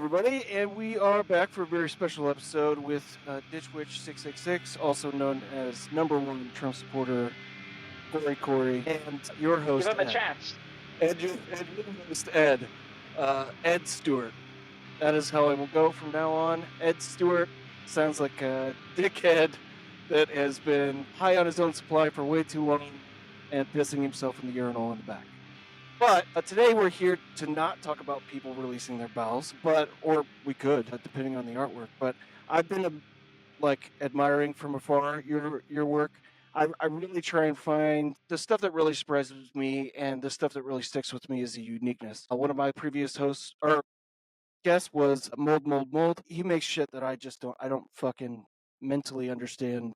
everybody, and we are back for a very special episode with Ditch Witch 666, also known as #1 Trump supporter Gorey Corey, and your Give host him a Ed. chance. And your host Ed, Ed Stuart. That is how I will go from now on. Ed Stuart sounds like a dickhead that has been high on his own supply for way too long and pissing himself in the urinal in the back. But today we're here to not talk about people releasing their bowels, or we could, depending on the artwork. But I've been admiring from afar your work. I really try and find the stuff that really surprises me, and the stuff that really sticks with me is the uniqueness. One of my previous hosts or guests was Mold. He makes shit that I don't fucking mentally understand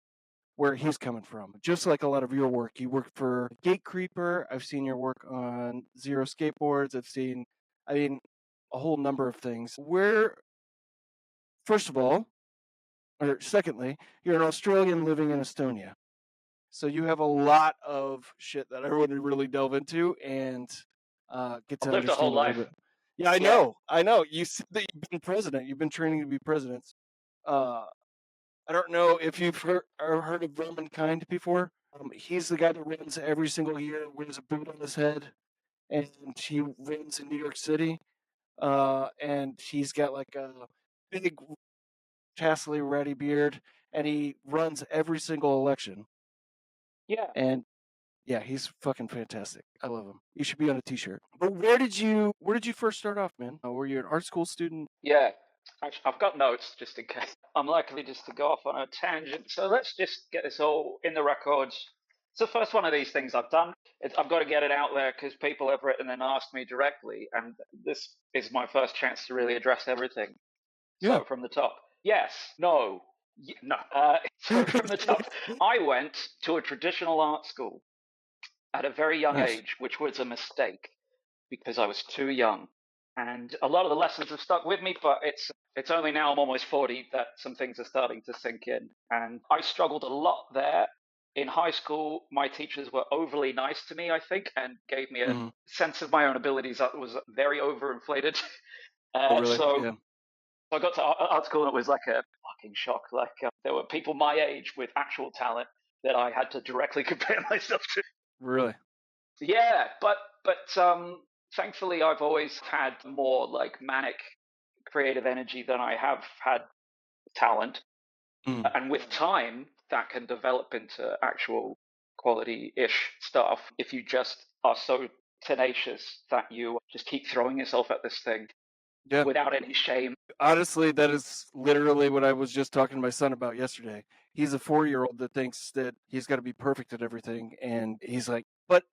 where he's coming from. Just like a lot of your work. You work for Gate Creeper. I've seen your work on Zero Skateboards. A whole number of things. Secondly, you're an Australian living in Estonia. So you have a lot of shit that I want to really delve into and get to I've lived a whole understand a little life. bit. Yeah, I know. You said that you've been president. You've been training to be president. I don't know if you've heard of Vermankind before. He's the guy that runs every single year, wears a boot on his head, and he runs in New York City. And he's got like a big, tassely, ratty beard, and he runs every single election. Yeah. And yeah, he's fucking fantastic. I love him. You should be on a T-shirt. But where did you first start off, man? Were you an art school student? Yeah. Actually, I've got notes just in case. I'm likely just to go off on a tangent. So let's just get this all in the records. It's the first one of these things I've done. I've got to get it out there because people have written and asked me directly. And this is my first chance to really address everything. Yeah. So from the top. Yes. No. No. So from the top, I went to a traditional art school at a very young Nice. age, which was a mistake because I was too young. And a lot of the lessons have stuck with me, but it's only now I'm almost 40 that some things are starting to sink in. And I struggled a lot there. In high school, my teachers were overly nice to me, I think, and gave me a sense of my own abilities that was very overinflated. Really? So Yeah. I got to art school and it was like a fucking shock. There were people my age with actual talent that I had to directly compare myself to. Really? Yeah, but thankfully I've always had more like manic creative energy than I have had talent. And with time that can develop into actual quality-ish stuff if you just are so tenacious that you just keep throwing yourself at this thing without any shame. Honestly, that is literally what I was just talking to my son about yesterday. He's a 4-year-old that thinks that he's got to be perfect at everything, and he's like, but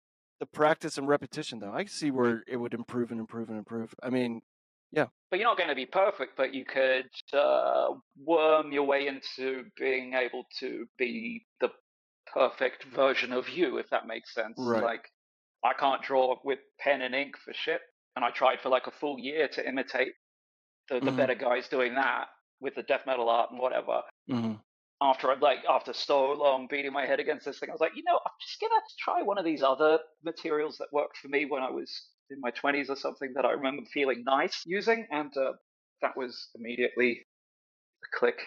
the practice and repetition, though, I can see where it would improve and improve and improve. I mean, yeah. But you're not going to be perfect, but you could worm your way into being able to be the perfect version of you, if that makes sense. Right. Like, I can't draw with pen and ink for shit, and I tried for like a full year to imitate the better guys doing that with the death metal art and whatever. After so long beating my head against this thing, I was like, I'm just gonna try one of these other materials that worked for me when I was in my 20s or something that I remember feeling nice using, and that was immediately a click.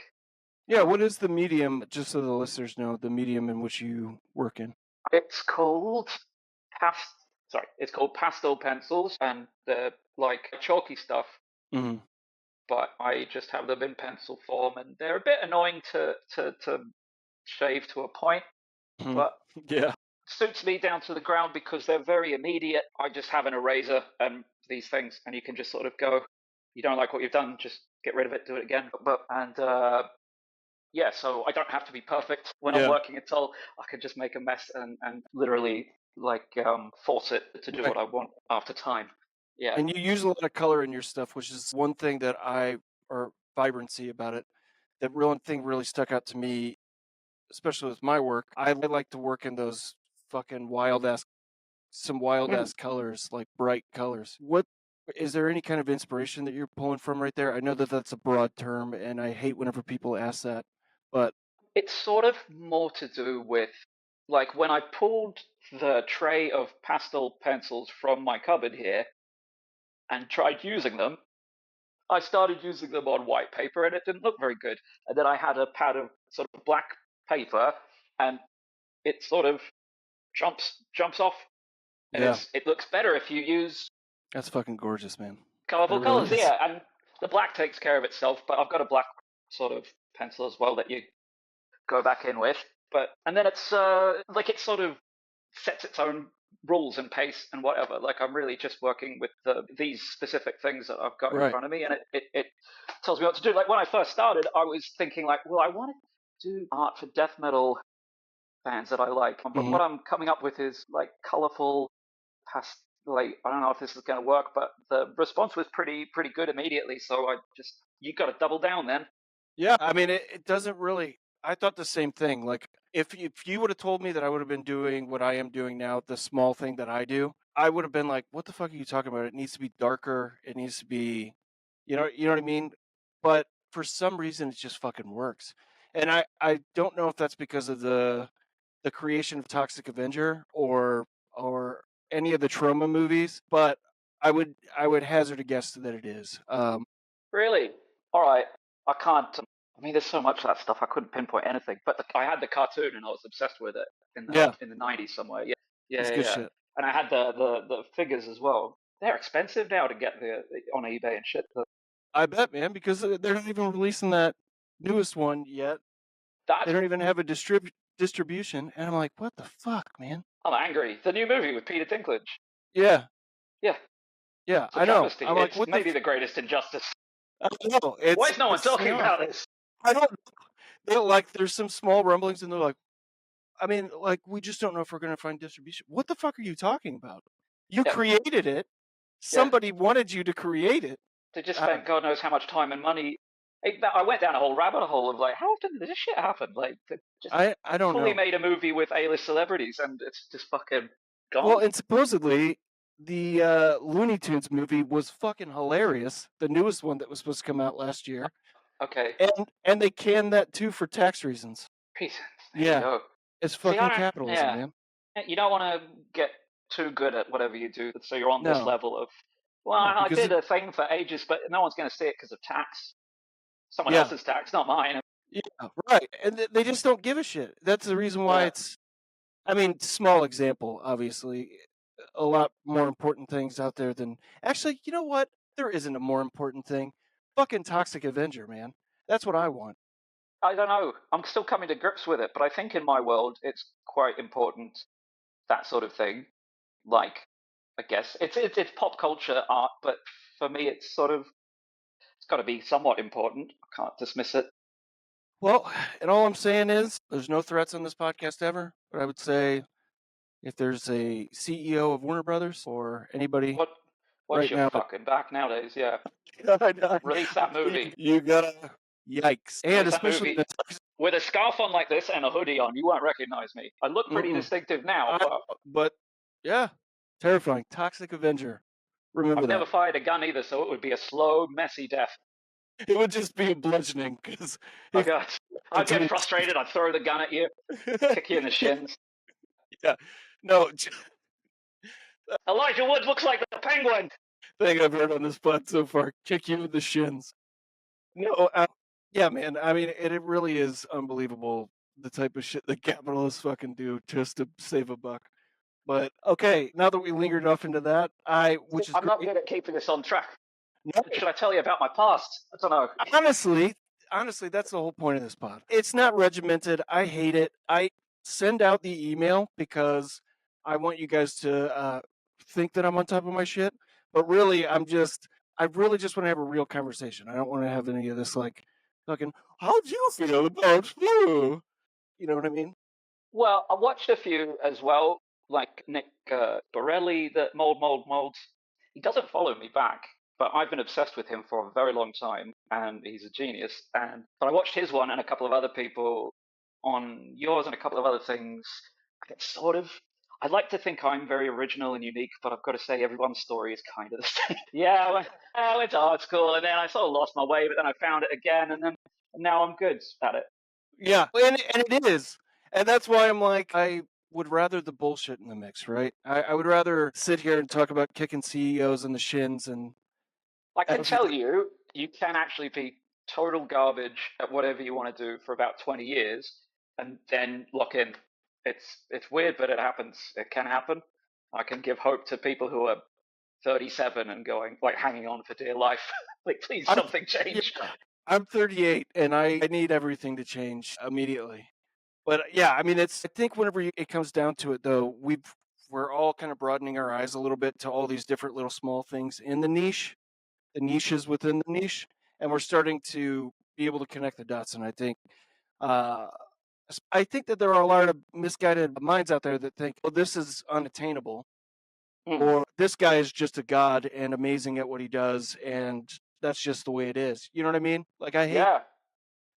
Yeah, what is the medium, just so the listeners know, the medium in which you work in? It's called pastel pencils, and they're like chalky stuff. But I just have them in pencil form, and they're a bit annoying to shave to a point. But yeah, suits me down to the ground because they're very immediate. I just have an eraser and these things, and you can just sort of go, you don't like what you've done, just get rid of it, do it again. So I don't have to be perfect when I'm working at all. I can just make a mess and literally force it to do what I want after time. Yeah. And you use a lot of color in your stuff, which is one thing that or vibrancy about it, that really stuck out to me, especially with my work. I like to work in those fucking wild ass colors, like bright colors. What is there any kind of inspiration that you're pulling from right there? I know that that's a broad term, and I hate whenever people ask that, but it's sort of more to do with like when I pulled the tray of pastel pencils from my cupboard here and tried using them, I started using them on white paper, and it didn't look very good. And then I had a pad of sort of black paper, and it sort of jumps off, and Yeah, it looks better if you use that's fucking gorgeous, man. colorful It really colors. is. Yeah, and the black takes care of itself. But I've got a black sort of pencil as well that you go back in with. And then it's like it sort of sets its own rules and pace and whatever. Like I'm really just working with these specific things that I've got in front of me, and it tells me what to do. Like when I first started, I was thinking like, well, I want to do art for death metal bands that I like, but what I'm coming up with is like colorful past. Like I don't know if this is going to work, but the response was pretty good immediately. So you got to double down then. Yeah, I mean, it doesn't really. I thought the same thing. Like, if you would have told me that I would have been doing what I am doing now, the small thing that I do, I would have been like, "What the fuck are you talking about? It needs to be darker. It needs to be, you know what I mean?" But for some reason, it just fucking works. And I don't know if that's because of the creation of Toxic Avenger or any of the Trauma movies, but I would hazard a guess that it is. Really? All right. I can't. I mean, there's so much of that stuff. I couldn't pinpoint anything. But I had the cartoon and I was obsessed with it in the 90s somewhere. Yeah, It's good shit. And I had the figures as well. They're expensive now to get on eBay and shit. I bet, man, because they're not even releasing that newest one yet. They don't even have a distribution, and I'm like, what the fuck, man? I'm angry. The new movie with Peter Dinklage. Yeah. Yeah. Yeah, I know. I'm like, what maybe the greatest injustice. I don't know. Why is no one talking about this? I don't know. Like, there's some small rumblings, and they're like, I mean, like, we just don't know if we're going to find distribution. What the fuck are you talking about? You created it. Somebody wanted you to create it. They just spent God knows how much time and money. I went down a whole rabbit hole of like, how often did this shit happen? Like, just I don't know. Fully made a movie with A-list celebrities, and it's just fucking gone. Well, and supposedly the Looney Tunes movie was fucking hilarious. The newest one that was supposed to come out last year. Okay. And they canned that too for tax reasons. Reasons. Yeah. It's fucking capitalism, man. You don't want to get too good at whatever you do, so you're on this level of. Well, I did a thing for ages, but no one's going to see it because of tax. Someone else's tax, not mine. Yeah, right. And they just don't give a shit. That's the reason why it's. I mean, small example, obviously. A lot more important things out there than. Actually, you know what? There isn't a more important thing. Fucking Toxic Avenger, man. That's what I want. I don't know. I'm still coming to grips with it, but I think in my world it's quite important. That sort of thing. Like, I guess it's pop culture art, but for me it's sort of it's got to be somewhat important. I can't dismiss it. Well, and all I'm saying is there's no threats on this podcast ever, but I would say if there's a CEO of Warner Brothers or anybody what's your fucking back nowadays, yeah. Release that movie. You gotta yikes. And especially with a scarf on like this and a hoodie on, you won't recognize me. I look pretty distinctive now, but yeah, terrifying. Toxic Avenger. Remember I've never fired a gun either, so it would be a slow, messy death. It would just be a bludgeoning because I'd get frustrated. I'd throw the gun at you, kick you in the shins. Yeah, no. Elijah Wood looks like the Penguin. Thing I've heard on this pod so far: kick you in the shins. No, yeah, man. I mean, it really is unbelievable the type of shit that capitalists fucking do just to save a buck. But okay, now that we lingered off into that, I'm not good at keeping us on track. No. Should I tell you about my past? I don't know. Honestly, that's the whole point of this pod. It's not regimented. I hate it. I send out the email because I want you guys to think that I'm on top of my shit. But really, I really just want to have a real conversation. I don't want to have any of this like fucking, how do you feel about flu? You know what I mean? Well, I watched a few as well, like Nick Borelli, that Mold. He doesn't follow me back. But I've been obsessed with him for a very long time, and he's a genius. But I watched his one and a couple of other people on yours and a couple of other things. It's I'd like to think I'm very original and unique, but I've got to say everyone's story is kind of the same. Yeah, I went to art school, and then I sort of lost my way, but then I found it again, and now I'm good at it. Yeah, and it is. And that's why I'm like, I would rather the bullshit in the mix, right? I would rather sit here and talk about kicking CEOs in the shins and... I can tell you, you can actually be total garbage at whatever you want to do for about 20 years and then lock in. It's weird, but it happens. It can happen. I can give hope to people who are 37 and going, like, hanging on for dear life. Like, please, something change. Yeah, I'm 38, and I need everything to change immediately. But yeah, I mean, I think whenever it comes down to it, though, we're all kind of broadening our eyes a little bit to all these different little small things in the niches within the niche, and we're starting to be able to connect the dots. And uh, I think that there are a lot of misguided minds out there that think, "Oh, this is unattainable," or "This guy is just a god and amazing at what he does, and that's just the way it is." You know what I mean? Like, I hate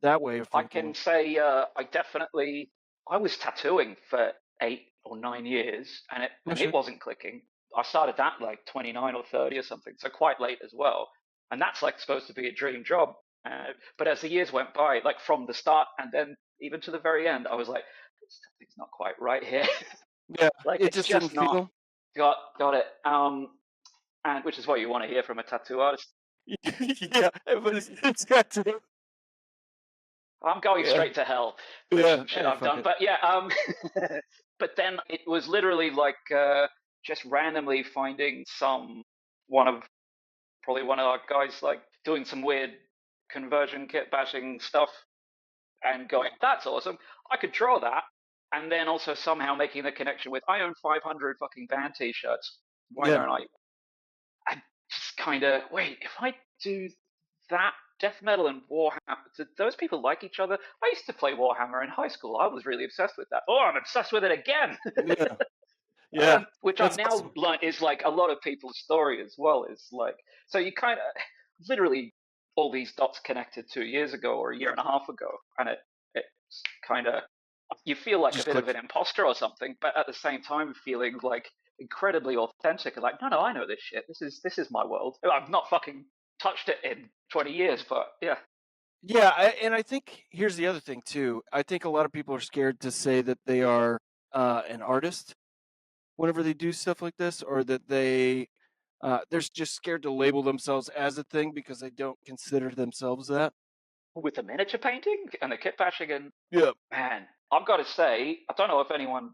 that way of I thinking. can say I was tattooing for 8 or 9 years, and it wasn't clicking. I started that like 29 or 30 or something, so quite late as well. And that's like supposed to be a dream job. But as the years went by, like from the start and then even to the very end, I was like, something's not quite right here. Yeah, Like it it's just didn't just not feel. got it. And which is what you want to hear from a tattoo artist. Yeah, but it's got to. I'm going Yeah. straight to hell for Yeah, some shit I've fuck done. it. But yeah, but then it was literally like just randomly finding probably one of our guys like doing some weird conversion kit bashing stuff and going, that's awesome. I could draw that. And then also somehow making the connection with, I own 500 fucking band t-shirts. Why Yeah. don't I just kind of, wait, if I do that, death metal and Warhammer, do those people like each other? I used to play Warhammer in high school. I was really obsessed with that. Oh, I'm obsessed with it again. Yeah. Yeah. Which I've That's now awesome. learned is like a lot of people's story as well. Is like, so you kind of literally all these dots connected 2 years ago or a year and a half ago, and it's kind of, you feel like a Just bit of clicked. an imposter or something, but at the same time feeling like incredibly authentic and like, no, I know this shit. This is my world. I've not fucking touched it in 20 years, but yeah. Yeah, and I think here's the other thing too. I think a lot of people are scared to say that they are an artist whenever they do stuff like this, or that they're just scared to label themselves as a thing because they don't consider themselves that. With the miniature painting and the kit bashing, and Yeah. man, I've got to say, I don't know if anyone.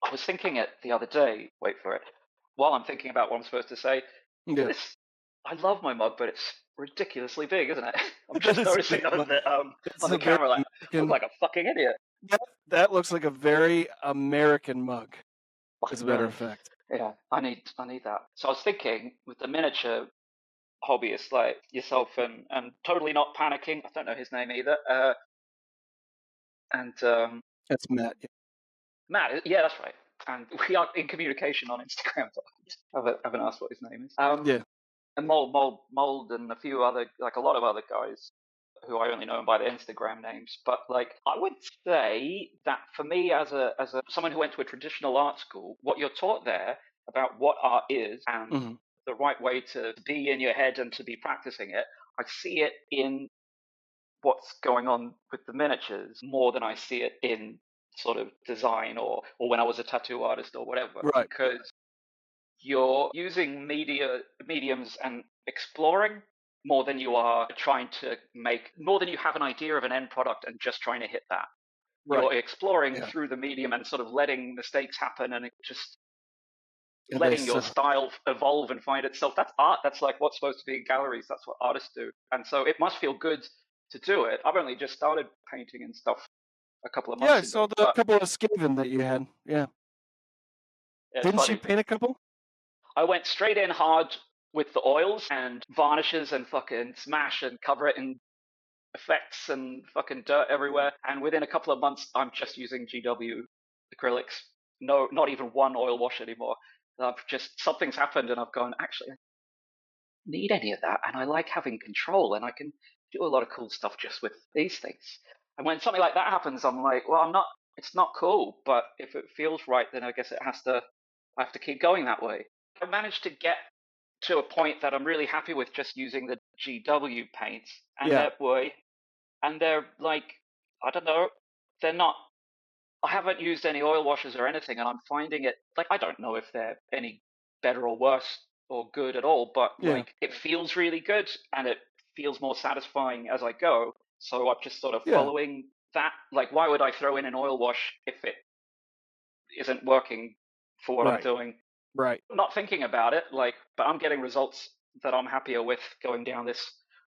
I was thinking it the other day. Wait for it. While I'm thinking about what I'm supposed to say, Yeah. this. I love my mug, but it's ridiculously big, isn't it? I'm That just is a noticing big on mug. It's the a very camera, like I look American. like a fucking idiot. That looks like a very American mug, as a matter Really? of fact. Yeah, I need that. So I was thinking with the miniature hobbyists like yourself and totally not panicking. I don't know his name either. And That's Matt. Matt, yeah, that's right. And we are in communication on Instagram. I haven't asked what his name is. Yeah. And Mold, and a few other, like a lot of other guys who I only know by their Instagram names. But like, I would say that for me, as a someone who went to a traditional art school, what you're taught there about what art is and Hmm. the right way to be in your head and to be practicing it, I see it in what's going on with the miniatures more than I see it in sort of design or when I was a tattoo artist or whatever, Right. because you're using mediums and exploring more than you are trying to more than you have an idea of an end product and just trying to hit that. Right. You're exploring Yeah. through the medium and sort of letting mistakes happen and just And they letting your suck. style evolve and find itself. That's art. That's like what's supposed to be in galleries. That's what artists do. And so it must feel good to do it. I've only just started painting and stuff a couple of Yeah, I months saw ago, the but couple of Skaven that you had. Yeah. it's Didn't you funny. paint a couple? I went straight in hard with the oils and varnishes and fucking smash and cover it in effects and fucking dirt everywhere. And within a couple of months, I'm just using GW acrylics. No, not even one oil wash anymore. I've just, something's happened and I've gone, actually, I don't need any of that. And I like having control and I can do a lot of cool stuff just with these things. And when something like that happens, I'm like, well, it's not cool, but if it feels right, then I guess I have to keep going that way. I managed to get to a point that I'm really happy with just using the GW paints, and Yeah. they're like, I don't know, they're not. I haven't used any oil washers or anything, and I'm finding it like I don't know if they're any better or worse or good at all, but Yeah. like it feels really good, and it feels more satisfying as I go. So I'm just sort of following that. Like, why would I throw in an oil wash if it isn't working for what I'm doing? Right. Not thinking about it, like, but I'm getting results that I'm happier with going down this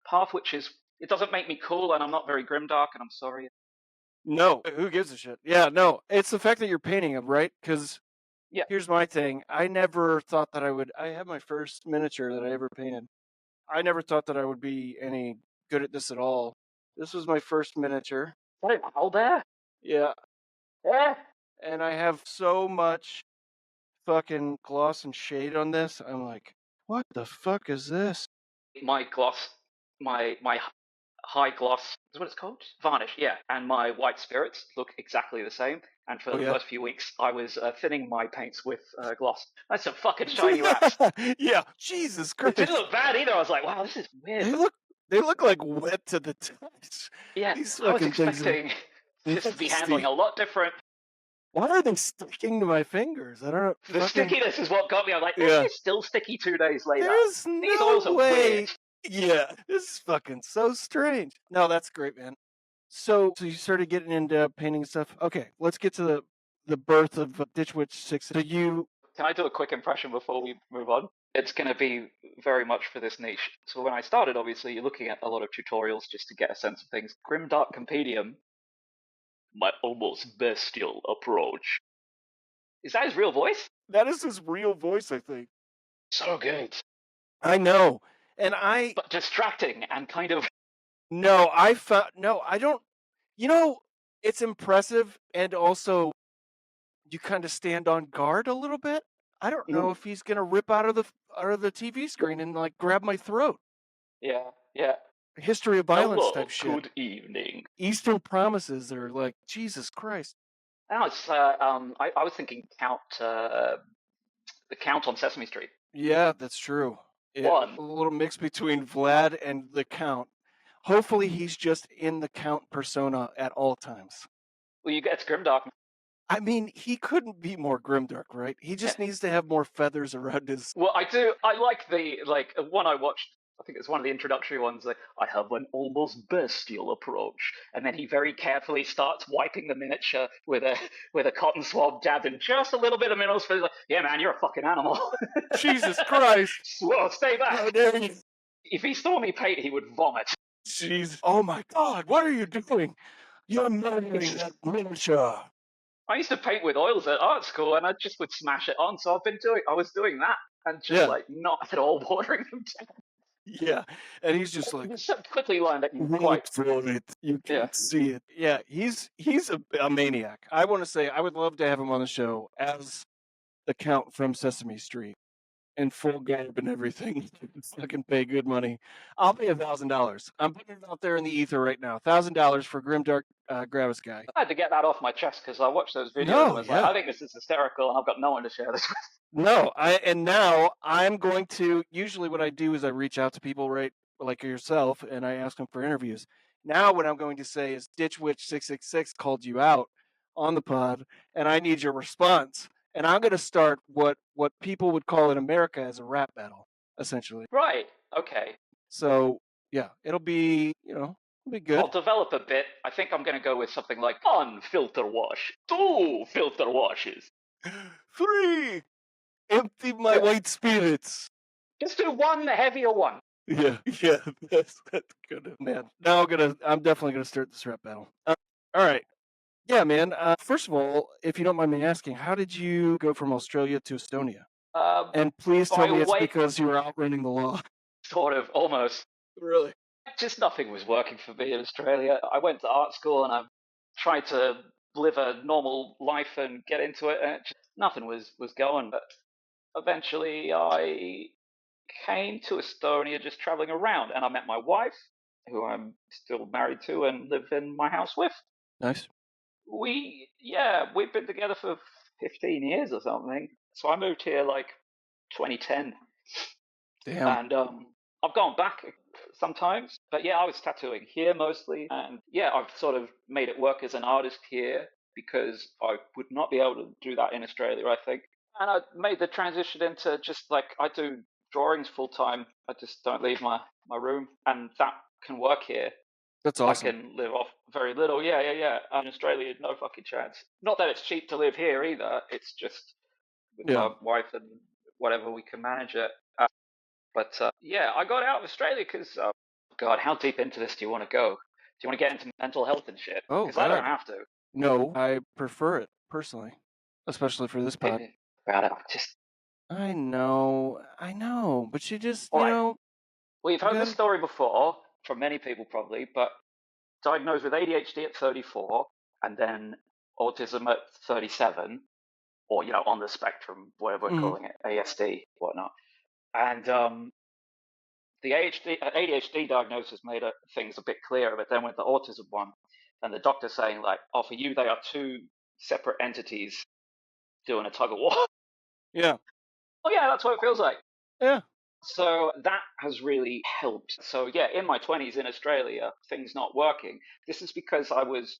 path, which is, it doesn't make me cool, and I'm not very grimdark, and I'm sorry. No, who gives a shit? Yeah, no, it's the fact that you're painting them, right? Because here's my thing. I never thought that I had my first miniature that I ever painted. I never thought that I would be any good at this at all. This was my first miniature. What, all there? Yeah. Yeah. And I have so much fucking gloss and shade on this. I'm like, what the fuck is this? My gloss, my high gloss, is what it's called? Varnish, yeah. And my white spirits look exactly the same. And for the first few weeks, I was thinning my paints with gloss. That's some fucking shiny wraps. Yeah, Jesus Christ. It didn't look bad either. I was like, wow, this is weird. They look like wet to the touch. Yeah, these I was fucking expecting this to be handling a lot different. Why are they sticking to my fingers? I don't know. The stickiness is what got me. I'm like, this is still sticky 2 days later. There's These no oils are way. weird. Yeah, this is fucking so strange. No, that's great, man. So you started getting into painting stuff. Okay, let's get to the birth of Ditch Witch 6. So Can I do a quick impression before we move on? It's going to be very much for this niche. So when I started, obviously, you're looking at a lot of tutorials just to get a sense of things. Grimdark Compendium, my almost bestial approach. Is that his real voice? That is his real voice, I think. So good. I know. But distracting and kind of... No, I don't... You know, it's impressive, and also you kind of stand on guard a little bit. I don't know if he's going to rip out of the TV screen and, like, grab my throat. Yeah. History of Violence type shit. Good evening. Eastern Promises are like, Jesus Christ. No, it's, I was thinking the Count on Sesame Street. Yeah, that's true. A little mix between Vlad and the Count. Hopefully he's just in the Count persona at all times. Well, you get grimdark. I mean, he couldn't be more grimdark, right? He just needs to have more feathers around his... Well, I like the, one I watched, I think it's one of the introductory ones, like, I have an almost bestial approach. And then he very carefully starts wiping the miniature with a cotton swab dabbed in just a little bit of minerals. Like, yeah, man, you're a fucking animal. Jesus Christ. Whoa, stay back. How dare you? If he saw me paint, he would vomit. Jeez. Oh my God, what are you doing? You're murdering that miniature. I used to paint with oils at art school, and I just would smash it on. So I was doing that, and just like not at all watering them down. Yeah, and he's just like quickly lined up. Quite for it. You can't see it. Yeah, he's a maniac. I want to say I would love to have him on the show as the Count from Sesame Street, in full garb and everything. Fucking pay good money. I'll pay $1,000. I'm putting it out there in the ether right now. $1,000 for Grimdark Gravis guy. I had to get that off my chest because I watched those videos and I was like, I think this is hysterical, and I've got no one to share this with. No, now I'm going to. Usually, what I do is I reach out to people, right, like yourself, and I ask them for interviews. Now, what I'm going to say is, Ditch Witch 666 called you out on the pod, and I need your response. And I'm going to start what people would call in America as a rap battle, essentially. Right. Okay. So yeah, it'll be it'll be good. I'll develop a bit. I think I'm going to go with something like 1 filter wash, 2 filter washes, 3 empty my white spirits. Just do 1 heavier one. Yeah, that's good, man. Now I'm definitely gonna start this rap battle. All right, yeah, man. First of all, if you don't mind me asking, how did you go from Australia to Estonia? And please tell me it's because you were outrunning the law. Sort of, almost. Really? Just nothing was working for me in Australia. I went to art school and I tried to live a normal life and get into it, and nothing was going. But eventually I came to Estonia just traveling around, and I met my wife, who I'm still married to and live in my house with. Nice. We've been together for 15 years or something. So I moved here like 2010. Damn. And I've gone back sometimes, but yeah, I was tattooing here mostly, and yeah, I've sort of made it work as an artist here because I would not be able to do that in Australia, I think. And I made the transition into just like I do drawings full time. I just don't leave my room, and that can work here. That's awesome. I can live off very little. Yeah. In Australia, no fucking chance. Not that it's cheap to live here either. It's just with my wife and whatever, we can manage it. But I got out of Australia because, God, how deep into this do you want to go? Do you want to get into mental health and shit? Oh, because I don't have to. No, I prefer it personally, especially for this pod. About it, I know, but you just, All you right. know. Well, you've heard this story before from many people probably, but diagnosed with ADHD at 34 and then autism at 37, or, on the spectrum, whatever we're calling it, ASD, whatnot. And the ADHD diagnosis made things a bit clearer, but then with the autism one, and the doctor saying, like, oh, for you, they are two separate entities doing a tug of war. Yeah. Oh, yeah, that's what it feels like. Yeah. So that has really helped. So, yeah, in my 20s in Australia, things not working. This is because I was,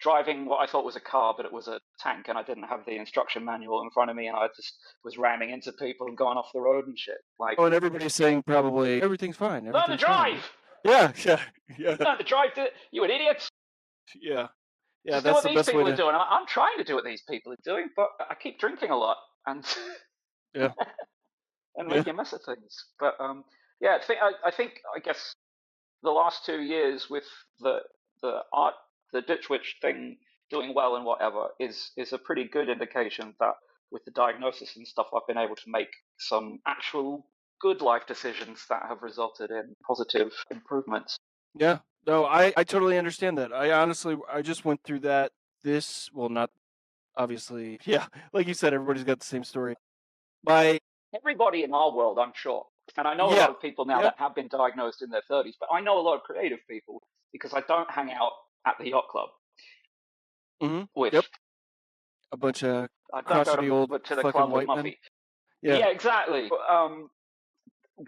driving what I thought was a car, but it was a tank, and I didn't have the instruction manual in front of me, and I just was ramming into people and going off the road and shit. Like, and everybody's saying probably everything's fine. Learn to drive! Yeah. Learn to drive, you an idiot! Yeah. Yeah, that's the best way to... doing. I'm trying to do what these people are doing, but I keep drinking a lot, and yeah, and making a mess of things. But I guess the last 2 years with the art, the Ditch Witch thing doing well and whatever is a pretty good indication that with the diagnosis and stuff, I've been able to make some actual good life decisions that have resulted in positive improvements. Yeah. No, I totally understand that. I just went through that not obviously. Yeah. Like you said, everybody's got the same story. Everybody in our world, I'm sure. And I know a lot of people now that have been diagnosed in their 30s, but I know a lot of creative people because I don't hang out at the yacht club with a bunch of crotchety old to the fucking club white with men. Yeah, exactly.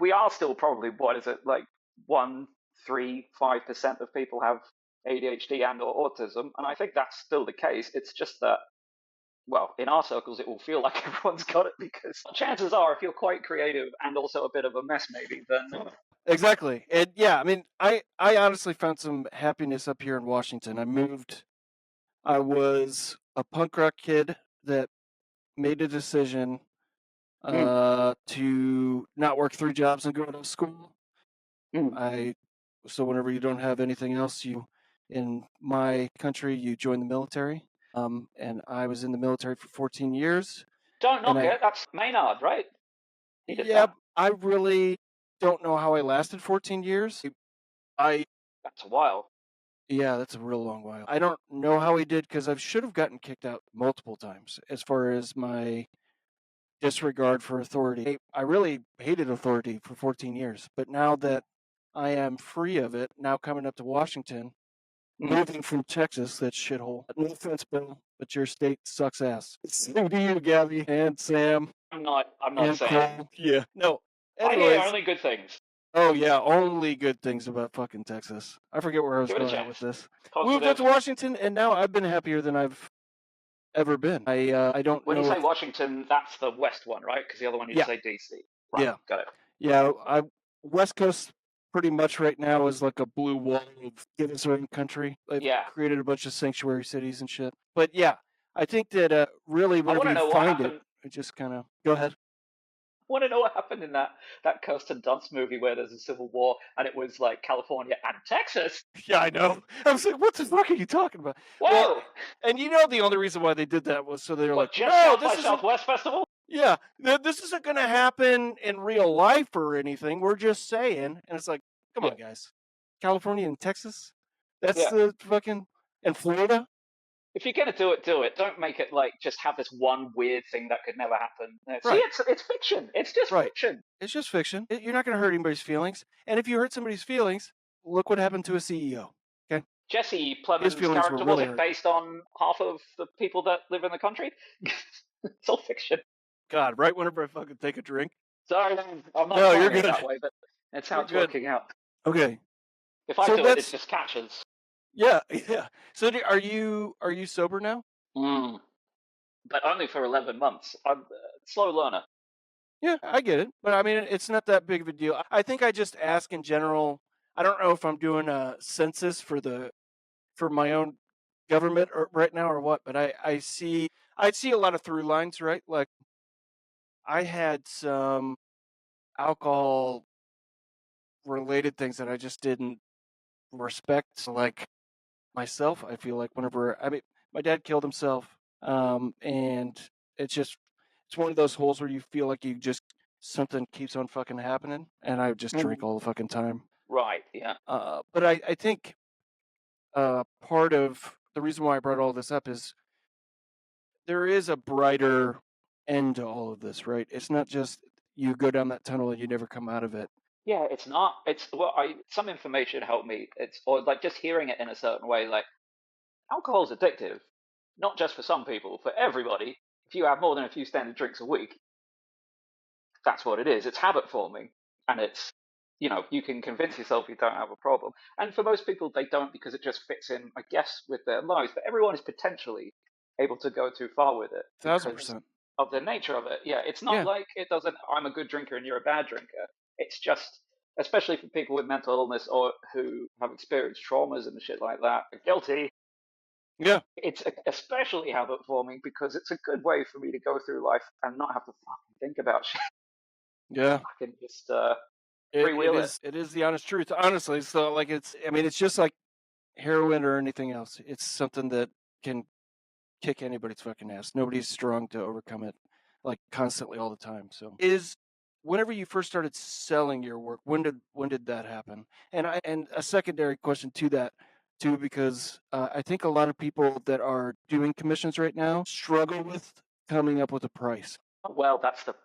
We are still probably, what is it, like 1, 3, 5% of people have ADHD and or autism, and I think that's still the case. It's just that, well, in our circles, it will feel like everyone's got it because chances are, if you're quite creative and also a bit of a mess, maybe, then... Exactly. And yeah, I mean, I honestly found some happiness up here in Washington. I was a punk rock kid that made a decision to not work 3 jobs and go to school. So whenever you don't have anything else, in my country, you join the military. And I was in the military for 14 years. Don't knock it. That's Maynard, right? Yeah, I really don't know how I lasted 14 years. That's a while. Yeah, that's a real long while. I don't know how he did because I should have gotten kicked out multiple times as far as my disregard for authority. I really hated authority for 14 years, but now that I am free of it, now coming up to Washington, moving from Texas, that shithole. No offense, Bill, but your state sucks ass. Same to you, Gabby and Sam. I'm not saying. Cole. Yeah, no. Anyways, I hear only good things. Oh yeah, only good things about fucking Texas. I forget where I was going with this. Moved up to Washington, and now I've been happier than I've ever been. I don't. When you say Washington, that's the west one, right? Because the other one you say DC. Right. Yeah, got it. Yeah, West Coast pretty much right now is like a blue wall of give us our own country. They've created a bunch of sanctuary cities and shit. But yeah, I think that really whenever you find it just kind of go ahead. I want to know what happened in that Kirsten Dunst movie where there's a civil war and it was like California and Texas. Yeah, I know. I was like, what the fuck are you talking about? Whoa! Well, and the only reason why they did that was so they were like, no, this is Southwest Festival? Yeah, this isn't going to happen in real life or anything. We're just saying. And it's like, come on, guys. California and Texas? That's the fucking... And Florida? If you're going to do it. Don't make it like just have this one weird thing that could never happen. Right. See, it's fiction. It's just fiction. It's just fiction. You're not going to hurt anybody's feelings. And if you hurt somebody's feelings, look what happened to a CEO. Okay. Jesse Plemons' character wasn't based on half of the people that live in the country. It's all fiction. God, right whenever I fucking take a drink. Sorry, I'm not saying it that way, but it's how it's working out. Okay. If I do it just catches. Yeah. So are you sober now? But only for 11 months. I'm a slow learner. Yeah, I get it. But I mean, it's not that big of a deal. I think I just ask in general. I don't know if I'm doing a census for my own government or right now or what, but I see a lot of through lines, right? Like I had some alcohol related things that I just didn't respect. So like myself, I feel like whenever I mean my dad killed himself, and it's one of those holes where you feel like you just something keeps on fucking happening, and I just drink all the fucking time. Right. Yeah. But I think part of the reason why I brought all this up is there is a brighter end to all of this, right? It's not just you go down that tunnel and you never come out of it. Yeah, it's not. It's well, I some information helped me. It's or like just hearing it in a certain way. Like alcohol's addictive, not just for some people, for everybody. If you have more than a few standard drinks a week, that's what it is. It's habit forming, and it's you can convince yourself you don't have a problem. And for most people, they don't because it just fits in, I guess, with their lives. But everyone is potentially able to go too far with it because 1,000%. of the nature of it. Yeah, it's not Yeah, like it doesn't. I'm a good drinker and you're a bad drinker. It's just, especially for people with mental illness or who have experienced traumas and shit like that, guilty. yeah, It's especially habit forming because it's a good way for me to go through life and not have to fucking think about shit. yeah. I can just It it freewheel it. is it is the honest truth, honestly. So like it's I mean it's just like heroin or anything else. It's something that can kick anybody's fucking ass. Nobody's strong to overcome it like constantly all the time. So is whenever you first started selling your work, when did that happen? And a secondary question to that too, because I think a lot of people that are doing commissions right now struggle with coming up with a price. Well, that's fucked.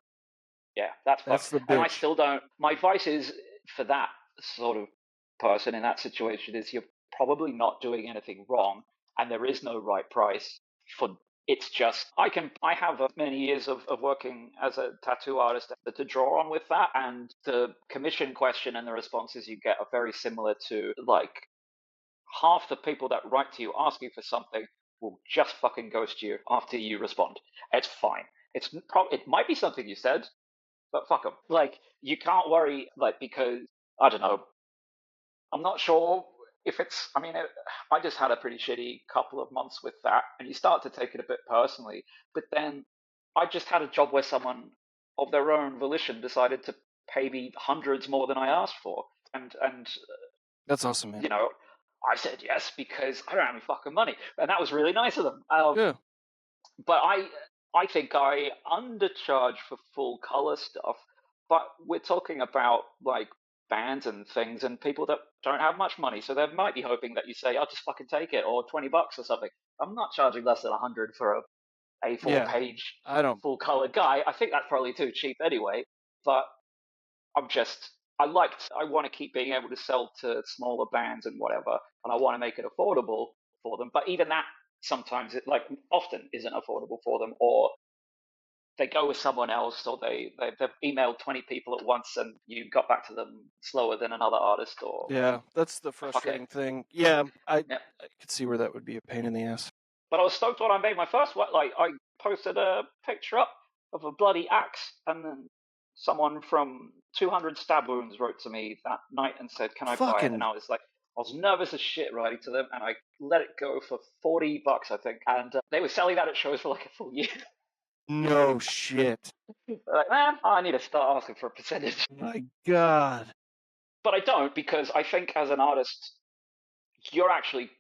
That's the And I bitch. still don't. My advice is for that sort of person in that situation is you're probably not doing anything wrong, and there is no right price for. It's just I have many years of working as a tattoo artist to draw on with that, and the commission question and the responses you get are very similar to like half the people that write to you asking for something will just fucking ghost you after you respond. It's fine. It might be something you said, but fuck them. Like you can't worry, like because I don't know. I'm not sure if it's. I mean, I just had a pretty shitty couple of months with that, and you start to take it a bit personally. But then I just had a job where someone of their own volition decided to pay me hundreds more than I asked for, and That's awesome, man. you know, I said yes because I don't have any fucking money, and that was really nice of them. Yeah. But I think I undercharge for full color stuff. But we're talking about like bands and things and people that don't have much money, so they might be hoping that you say, "I'll just fucking take it," or $20 or something. I'm not charging less than 100 for a A4 Yeah. page I don't. full color guy. I think that's probably too cheap anyway. But I'm just I want to keep being able to sell to smaller bands and whatever, and I want to make it affordable for them. But even that sometimes it like often isn't affordable for them, or they go with someone else, or they've emailed 20 people at once, and you got back to them slower than another artist, or Yeah, that's the fuck it. frustrating thing. Yeah, I Yeah. I could see where that would be a pain in the ass. But I was stoked when I made my first one. Like I posted a picture up of a bloody axe, and then someone from 200 Stab Wounds wrote to me that night and said, "Can I buy it?" And Fucking I was like, I was nervous as shit writing to them, and I let it go for $40, I think. And they were selling that at shows for like a full year. no shit. They're like, man, I need to start asking for a percentage. My God. But I don't because I think as an artist, you're actually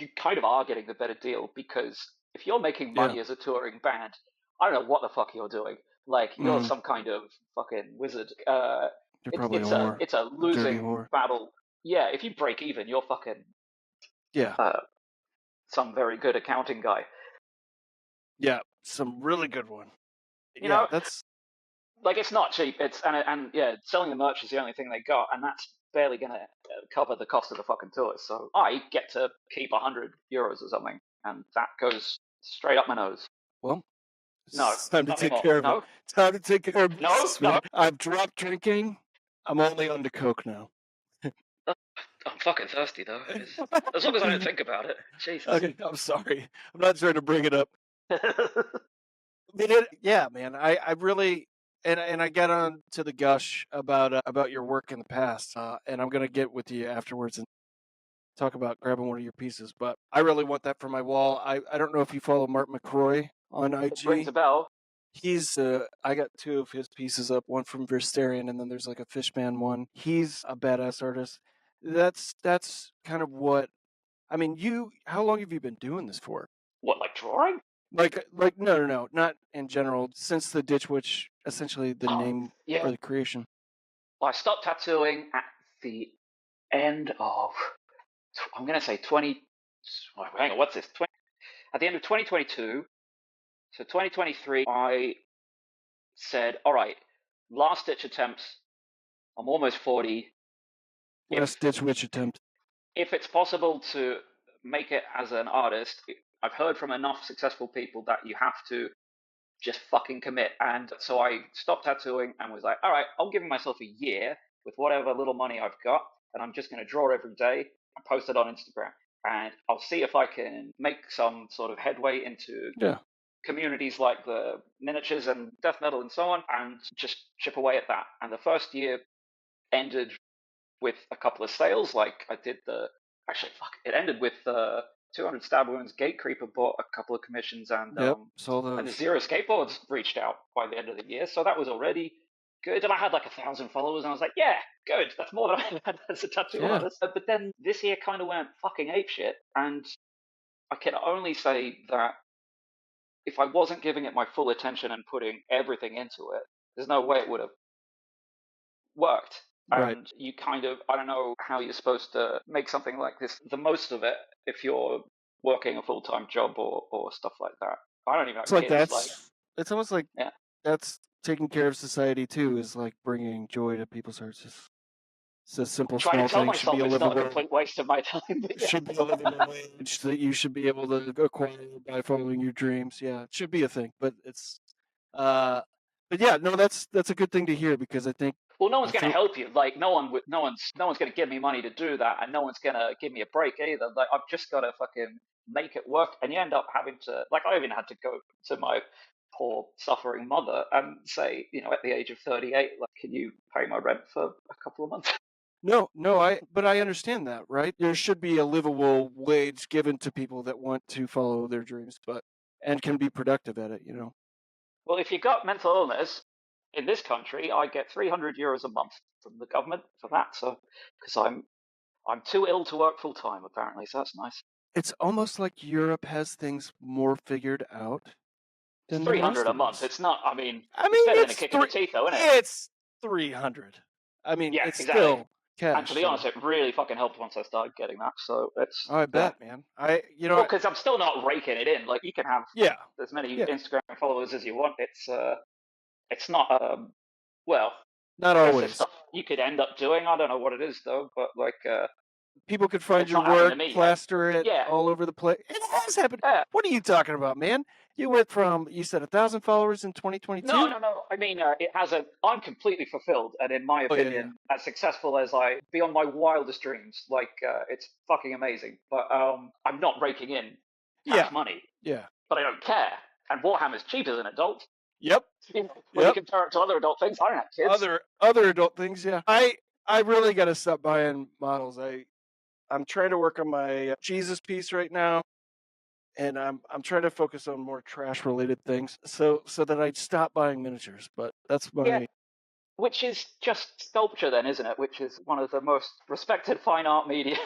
you kind of are getting the better deal because if you're making Yeah. money as a touring band, I don't know what the fuck you're doing. Like you're Mm, some kind of fucking wizard. you're It's probably a it's a whore. it's a A dirty losing whore. battle. Yeah, if you break even, you're fucking Yeah. uh, some very good accounting guy. Yeah. Some really good one. You Yeah, know, that's like it's not cheap. It's and yeah, selling the merch is the only thing they got, and that's barely gonna cover the cost of the fucking tours. So I get to keep €100 or something, and that goes straight up my nose. well, No, it's time to not take anymore. care of it. No, It's time to take care of no, business, no. man. I've dropped drinking. I'm only on to Coke now. I'm fucking thirsty though. As long as I don't think about it. Jesus. Okay, I'm sorry. I'm not trying to bring it up. I mean, yeah, man. I really and I got on to the gush about your work in the past, and I'm gonna get with you afterwards and talk about grabbing one of your pieces. But I really want that for my wall. I don't know if you follow Mark McCroy on It rings IG. a bell. He's I got 2 of his pieces up, one from Versterian, and then there's like a Fishman one. He's a badass artist. That's kind of what I mean. How long have you been doing this for? What, like drawing? Like no, not in general. Since the Ditch Witch, essentially the name Yeah. or the creation. Well, I stopped tattooing at the end of, I'm going to say 20, hang on, what's this? At the end of 2022. So 2023, I said, all right, last ditch attempts. I'm almost 40. Last Ditch Witch attempt. If it's possible to make it as an artist, I've heard from enough successful people that you have to just fucking commit. And so I stopped tattooing and was like, all right, I'll give myself a year with whatever little money I've got, and I'm just going to draw every day and post it on Instagram. And I'll see if I can make some sort of headway into communities like the miniatures and death metal and so on, and just chip away at that. And the first year ended with a couple of sales. Like I did it ended with 200 Stab Wounds. Gate Creeper bought a couple of commissions, and and the Zero Skateboards reached out by the end of the year. So that was already good. And I had like 1,000 followers, and I was like, yeah, good. That's more than I had as a tattoo artist. But then this year kind of went fucking apeshit, and I can only say that if I wasn't giving it my full attention and putting everything into it, there's no way it would have worked. Right. And you kind of, I don't know how you're supposed to make something like this the most of it if you're working a full-time job or stuff like that. I don't even know. It's like it's almost like that's taking care of society too, is like bringing joy to people's hearts. It's a simple, small thing. Should be a livable, not a complete waste of my time. Should be a livable wage that you should be able to acquire by following your dreams. Yeah, it should be a thing, but it's, but yeah, no, that's a good thing to hear, because I think. Well, no one's going to help you. Like no one's going to give me money to do that, and no one's going to give me a break either. Like I've just got to fucking make it work, and you end up having to. Like I even had to go to my poor suffering mother and say, at the age of 38, like, can you pay my rent for a couple of months? No, but I understand that, right? There should be a livable wage given to people that want to follow their dreams, and can be productive at it, Well, if you've got mental illness in this country, I get €300 a month from the government for that. So, because I'm too ill to work full time, apparently. So that's nice. It's almost like Europe has things more figured out. It's 300 a month. It's not. I mean, it's better than a kick in the teeth, though, isn't it? It's 300. I mean, yeah, it's exactly. Still cash. And to be honest, it really fucking helped once I started getting that. So it's. Oh, I bet, man. Because I'm still not raking it in. Like you can have as many Instagram followers as you want. It's not. Well, not always. Stuff you could end up doing. I don't know what it is though, but like. People could find your work, plaster it all over the place. It has happened. What are you talking about, man? You went from, you said 1,000 followers in 2022? No. I mean, it hasn't. I'm completely fulfilled, and in my opinion, as successful as beyond my wildest dreams. Like, it's fucking amazing. But I'm not raking in cash money. Yeah. But I don't care. And Warhammer's cheap as an adult. Yep. When you compare it to other adult things, I don't have kids. Other adult things, yeah. I really got to stop buying models. I'm trying to work on my Jesus piece right now, and I'm trying to focus on more trash related things, so that I stop buying miniatures. But that's my which is just sculpture, then, isn't it? Which is one of the most respected fine art media.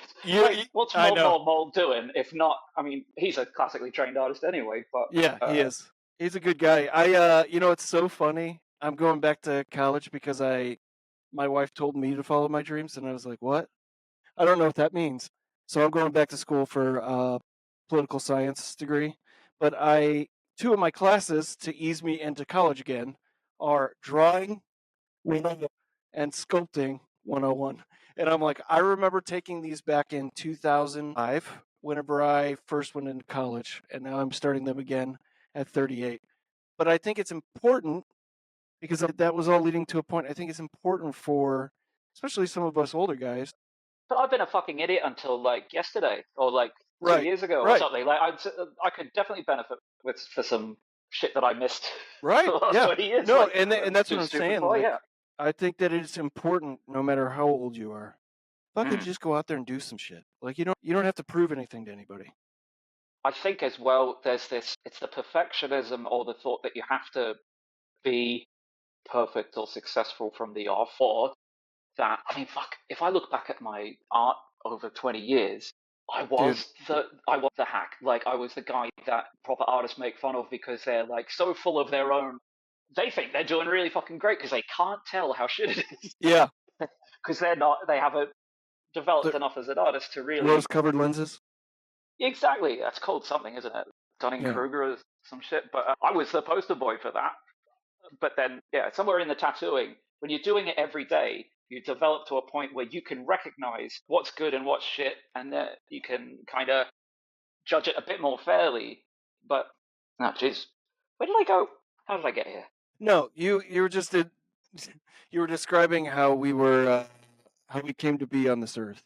What's Mold doing? If not, I mean, he's a classically trained artist anyway. But he is. He's a good guy. It's so funny. I'm going back to college because my wife told me to follow my dreams, and I was like, what? I don't know what that means. So I'm going back to school for a political science degree. But 2 of my classes to ease me into college again are drawing 101 and sculpting 101. And I'm like, I remember taking these back in 2005 whenever I first went into college. And now I'm starting them again at 38. But I think it's important, because that was all leading to a point. I think it's important for, especially some of us older guys. But I've been a fucking idiot until like yesterday, or like 2 years ago, or something. Like I could definitely benefit for some shit that I missed Right. for the last Yeah. 20 years. No, Like, and that's too what I'm stupid saying. for, Like, yeah. I think that it's important, no matter how old you are. Fucking Mm. just go out there and do some shit. Like, you don't have to prove anything to anybody. I think as well, there's this, it's the perfectionism or the thought that you have to be perfect or successful from the off, or that, I mean, fuck, if I look back at my art over 20 years, I was the hack. Like, I was the guy that proper artists make fun of because they're like so full of their own. They think they're doing really fucking great because they can't tell how shit it is. Yeah. Because they haven't developed enough as an artist to really. Rose-covered lenses. Exactly. That's called something, isn't it? Dunning-Kruger or some shit. But I was the poster boy for that. But then, yeah, somewhere in the tattooing, when you're doing it every day, you develop to a point where you can recognize what's good and what's shit, and you can kind of judge it a bit more fairly. But, oh, jeez. Where did I go? How did I get here? No, you were just you were describing how we were how we came to be on this earth,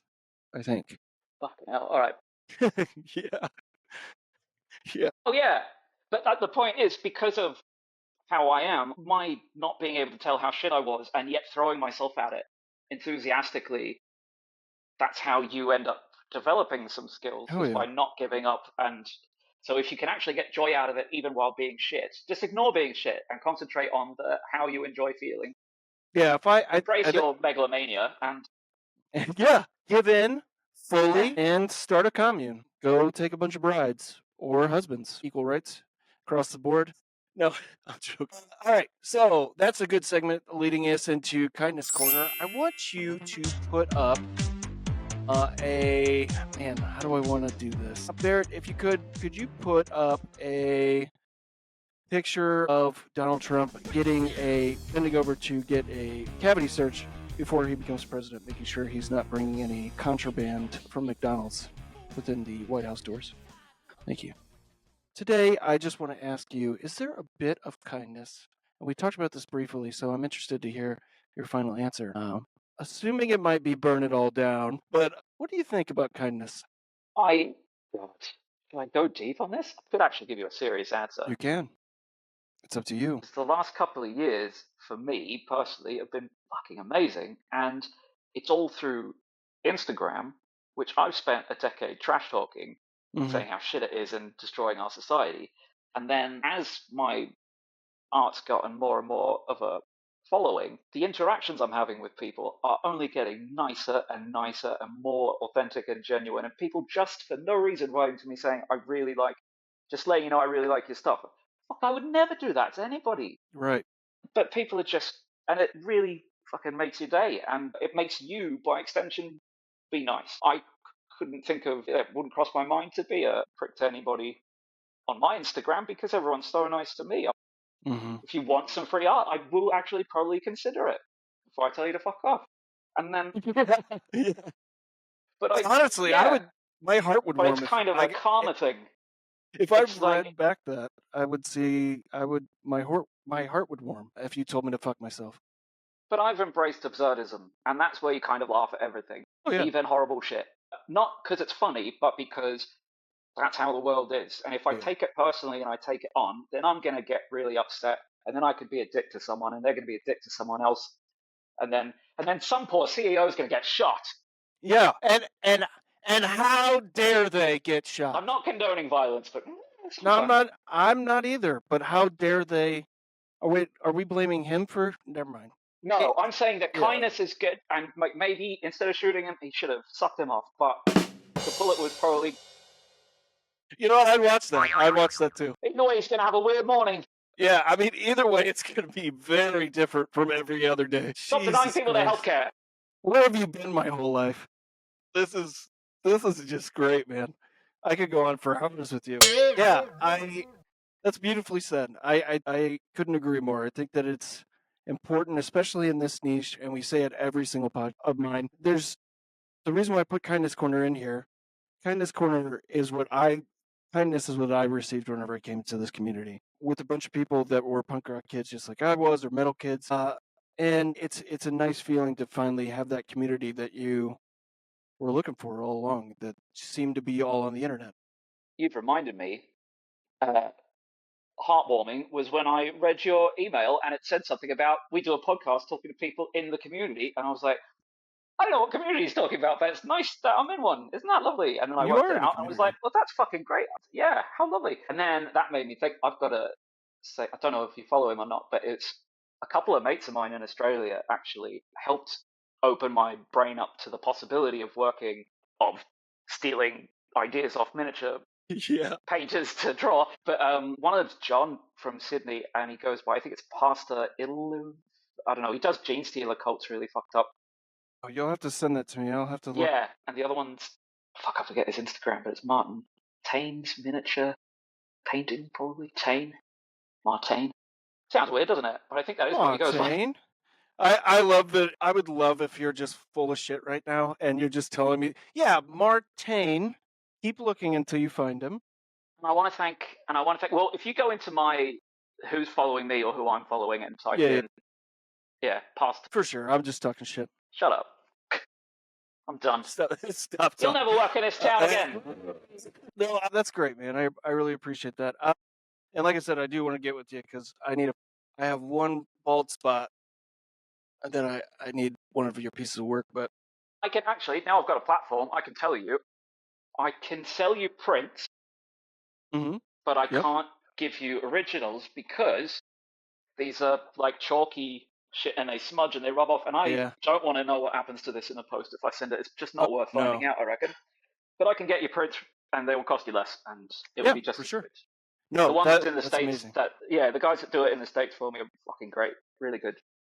I think. Fucking hell. All right. Yeah. Yeah. Oh, yeah. But the point is, because of how I am, my not being able to tell how shit I was and yet throwing myself at it enthusiastically, that's how you end up developing some skills, Oh, is yeah. by not giving up. And so if you can actually get joy out of it even while being shit, just ignore being shit and concentrate on how you enjoy feeling. Yeah, if I Embrace your megalomania and yeah, give in fully and start a commune. Go take a bunch of brides or husbands. Equal rights across the board. No, I'm joking. All right, so that's a good segment leading us into Kindness Corner. I want you to put up how do I want to do this? Barrett, if you could you put up a picture of Donald Trump bending over to get a cavity search before he becomes president, making sure he's not bringing any contraband from McDonald's within the White House doors. Thank you. Today, I just want to ask you, is there a bit of kindness? And we talked about this briefly, so I'm interested to hear your final answer. Assuming it might be burn it all down, but what do you think about kindness? God, can I go deep on this? I could actually give you a serious answer. You can. It's up to you. The last couple of years, for me personally, have been fucking amazing. And it's all through Instagram, which I've spent a decade trash talking, saying how shit it is and destroying our society. And then as my art's gotten more and more of a following, the interactions I'm having with people are only getting nicer and nicer and more authentic and genuine. And people just for no reason writing to me saying, just letting you know I really like your stuff. Fuck, I would never do that to anybody. Right. But people are just, and it really fucking makes your day. And it makes you, by extension, be nice. I couldn't think of, it wouldn't cross my mind to be a prick to anybody on my Instagram because everyone's so nice to me. If you want some free art, I will actually probably consider it before I tell you to fuck off. And then, yeah. But honestly, I would. My heart would but warm. It's kind of a karma thing. If I read back that, I would see. My heart would warm if you told me to fuck myself. But I've embraced absurdism, and that's where you kind of laugh at everything, even horrible shit. Not because it's funny, but because that's how the world is. And if I take it personally and I take it on, then I'm going to get really upset, and then I could be a dick to someone, and they're going to be a dick to someone else, and then some poor CEO is going to get shot. Yeah, and how dare they get shot? I'm not condoning violence, but no, I'm not either. But how dare they? Oh wait, are we blaming him for? Never mind. No, I'm saying that kindness is good, and maybe instead of shooting him, he should have sucked him off. But the bullet was probably. You know what? I'd watch that. I'd watch that too. Either way, he's going to have a weird morning. Yeah, I mean, either way, it's going to be very different from every other day. Stop denying people their healthcare. Where have you been my whole life? This is just great, man. I could go on for hours with you. Yeah, that's beautifully said. I couldn't agree more. I think that it's important, especially in this niche, and we say it every single pod of mine. There's the reason why I put Kindness Corner in here. Kindness Corner is kindness is what I received whenever I came to this community with a bunch of people that were punk rock kids, just like I was, or metal kids. And it's a nice feeling to finally have that community that you were looking for all along, that seemed to be all on the internet. You've reminded me. heartwarming was when I read your email and it said something about we do a podcast talking to people in the community, and I was like, I don't know what community he's talking about, but it's nice that I'm in one. Isn't that lovely? And then I You worked are it in a out and I was like, community. well, that's fucking great. Yeah, how lovely. And then that made me think, I've got to say, I don't know if you follow him or not, but it's a couple of mates of mine in Australia actually helped open my brain up to the possibility of stealing ideas off miniature Yeah. pages to draw. But one of them's John from Sydney, and he goes by, I think it's Pastor Illu. I don't know. He does Gene Stealer cults really fucked up. Oh, you'll have to send that to me. I'll have to look. Yeah, and the other one's, fuck, I forget his Instagram, but it's Martin Taine's miniature painting, probably. Martin. Sounds weird, doesn't it? But I think that is what he goes by. Martin. I love that. I would love if you're just full of shit right now and you're just telling me, yeah, Martin. Keep looking until you find him. And I want to thank, well, if you go into my who's following me or who I'm following and type in, past. For sure. I'm just talking shit. Shut up. I'm done. Stop. You'll never work in this town again. No, that's great, man. I really appreciate that. And like I said, I do want to get with you because I have one bald spot, and then I need one of your pieces of work. But I can actually, now I've got a platform, I can tell you, I can sell you prints, but I can't give you originals because these are like chalky shit and they smudge and they rub off, and I don't want to know what happens to this in a post if I send it. It's just not worth finding out, I reckon. But I can get you prints and they will cost you less, and it will be just for sure. Good. No, the ones in the States amazing. the guys that do it in the States for me are fucking great, really good.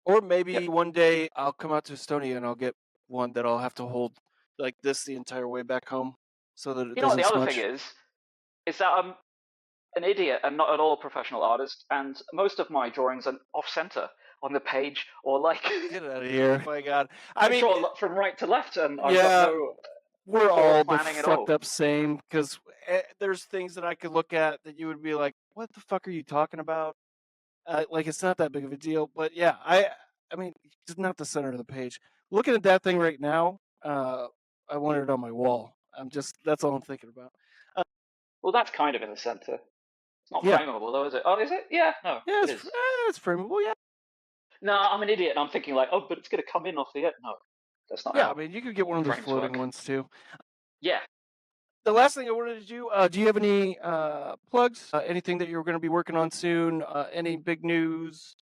Or maybe one day I'll come out to Estonia and I'll get one that I'll have to hold like this the entire way back home, so that it doesn't smudge. You know what the other thing is that I'm an idiot and not at all a professional artist, and most of my drawings are off-center on the page, or like get out of here. Oh my God, I mean, draw from right to left, and I've got no. We're all the fucked up same, because there's things that I could look at that you would be like, what the fuck are you talking about? Like, it's not that big of a deal, but yeah, I mean, it's not the center of the page. Looking at that thing right now, I want it on my wall. That's all I'm thinking about. Well, that's kind of in the center. It's not frameable, though, is it? Oh, is it? Yeah, no. Yeah, it's frameable, yeah. No, I'm an idiot, and I'm thinking like, oh, but it's going to come in off the edge. No, that's not. Yeah, I mean, you could get one of those floating ones too. Yeah. The last thing I wanted to do you have any plugs? Anything that you're going to be working on soon? Any big news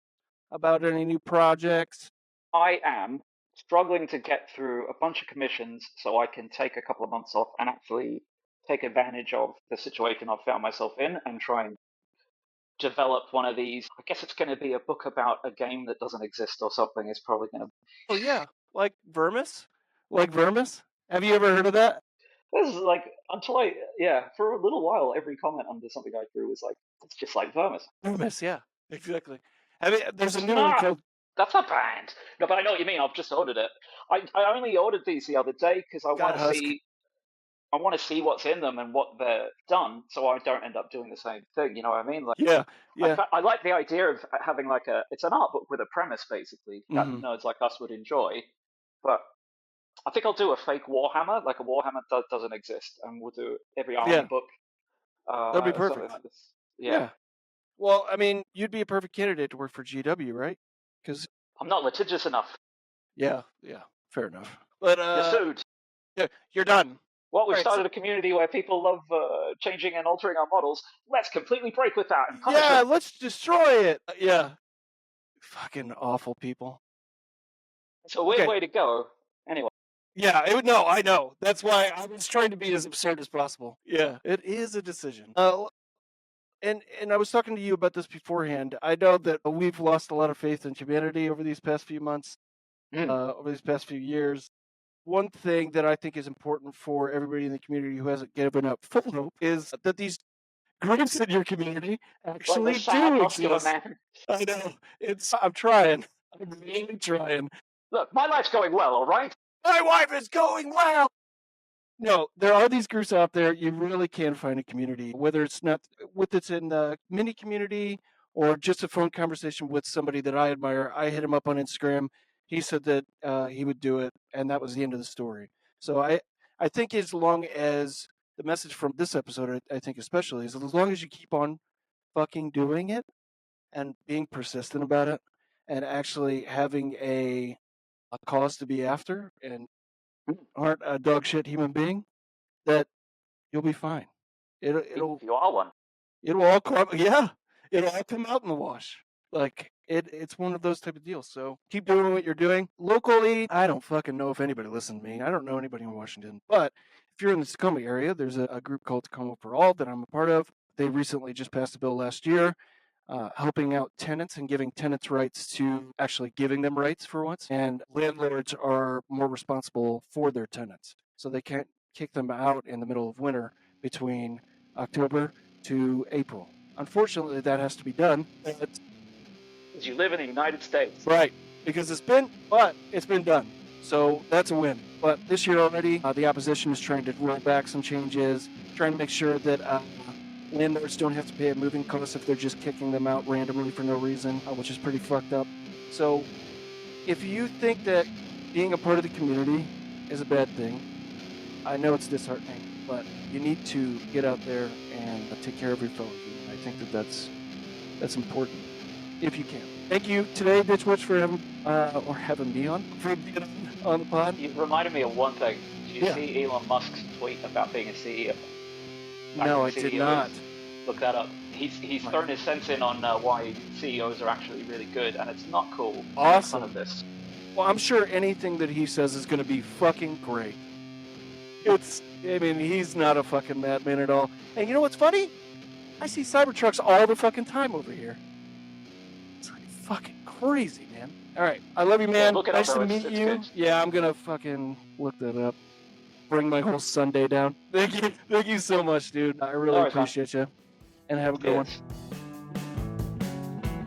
about any new projects? I am struggling to get through a bunch of commissions so I can take a couple of months off and actually take advantage of the situation I've found myself in and try and develop one of these. I guess it's going to be a book about a game that doesn't exist or something. It's probably going to. Oh yeah, like Vermis? Like Vermis? Have you ever heard of that? This is like, for a little while, every comment under something I drew was like, it's just like Vermis. Vermis, yeah, exactly. I mean, there's a new one called. That's a band. No, but I know what you mean. I've just ordered it. I only ordered these the other day because I want to see. I want to see what's in them and what they're done, so I don't end up doing the same thing. You know what I mean? Like, yeah. I like the idea of having it's an art book with a premise, basically, that nerds like us would enjoy. But I think I'll do a fake Warhammer, like a Warhammer that doesn't exist, and we'll do every army book. That'd be perfect. Like this. Yeah. Well, I mean, you'd be a perfect candidate to work for GW, right? Because I'm not litigious enough. Yeah, fair enough. But you're sued. Yeah, you're done. Well, we've started a community where people love changing and altering our models. Let's completely break with that and punish them. Let's destroy it. Yeah. Fucking awful people. It's a weird way to go. Anyway. Yeah, I know. That's why I was trying to be as absurd as possible. Yeah, it is a decision. And I was talking to you about this beforehand. I know that we've lost a lot of faith in humanity over these past few months, over these past few years. One thing that I think is important for everybody in the community who hasn't given up full hope is that these groups in your community actually do exist. I know. I'm trying. I'm really trying. Look, my life's going well, all right? My wife is going well! No, there are these groups out there. You really can find a community, whether it's in the mini community or just a phone conversation with somebody that I admire. I hit him up on Instagram. He said that he would do it, and that was the end of the story. So I think as long as the message from this episode, I think especially, is as long as you keep on fucking doing it and being persistent about it and actually having a cause to be after and aren't a dog shit human being, that you'll be fine. It'll You are one. It'll all come, yeah, it'll all come out in the wash. Like it's one of those type of deals. So keep doing what you're doing. Locally, I don't fucking know if anybody listens to me. I don't know anybody in Washington. But if you're in the Tacoma area, there's a group called Tacomaforall that I'm a part of. They recently just passed a bill last year, helping out tenants and giving tenants rights to actually giving them rights for once. And landlords are more responsible for their tenants. So they can't kick them out in the middle of winter between October to April. Unfortunately, that has to be done. Because you live in the United States. Right, because it's been done. So that's a win. But this year already, the opposition is trying to roll back some changes, trying to make sure that landlords don't have to pay a moving cost if they're just kicking them out randomly for no reason, which is pretty fucked up. So if you think that being a part of the community is a bad thing, I know it's disheartening, but you need to get out there and take care of your fellow human. I think that's important if you can. Thank you today, Ditch Witch, for having me on the pod. You reminded me of one thing. Did you see Elon Musk's tweet about being a CEO? No, I did not. Look that up. He's thrown his sense in on why CEOs are actually really good, and it's not cool. Awesome. None of this. Well, I'm sure anything that he says is going to be fucking great. He's not a fucking madman at all. And you know what's funny? I see Cybertrucks all the fucking time over here. It's like fucking crazy, man. All right, I love you, man. Yeah, nice to meet you. Good. Yeah, I'm gonna fucking look that up. Bring my whole Sunday down. Thank you so much, dude. I really appreciate you. And have a good one.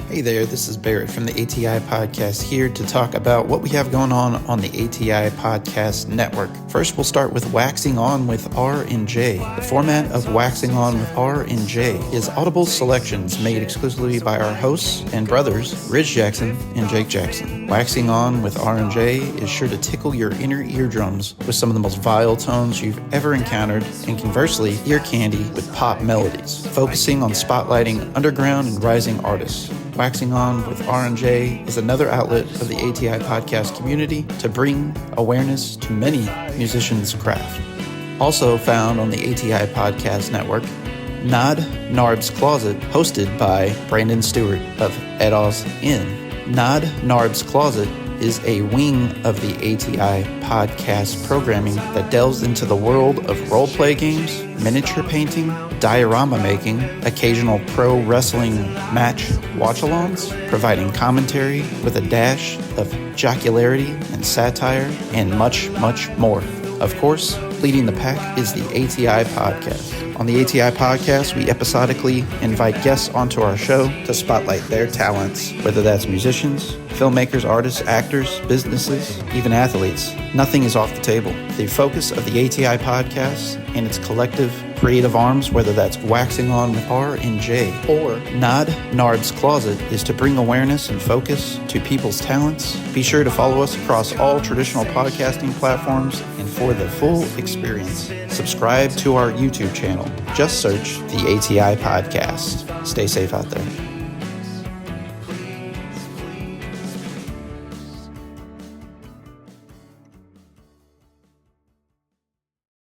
Hey there, this is Barrett from the ATI Podcast, here to talk about what we have going on the ATI Podcast Network. First, we'll start with Waxing On with R&J. The format of Waxing On with R&J is audible selections made exclusively by our hosts and brothers, Ridge Jackson and Jake Jackson. Waxing On with R&J is sure to tickle your inner eardrums with some of the most vile tones you've ever encountered, and conversely, ear candy with pop melodies, focusing on spotlighting underground and rising artists. Waxing On with R&J is another outlet of the ATI podcast community to bring awareness to many musicians' craft. Also found on the ATI Podcast Network, NODNARB'S Closet, hosted by Brandon Stuart of EDAW'S. NODNARB'S Closet is a wing of the ATI podcast programming that delves into the world of roleplay games, miniature painting, diorama making, occasional pro wrestling match watch-alongs, providing commentary with a dash of jocularity and satire, and much, much more. Of course, leading the pack is the ATI Podcast. On the ATI Podcast, we episodically invite guests onto our show to spotlight their talents, whether that's musicians, filmmakers, artists, actors, businesses, even athletes. Nothing is off the table. The focus of the ATI Podcast and its collective creative arms, whether that's Waxing On with R&J or NODNARB'S Closet, is to bring awareness and focus to people's talents. Be sure to follow us across all traditional podcasting platforms, and for the full experience, subscribe to our YouTube channel. Just search the ATI Podcast. Stay safe out there.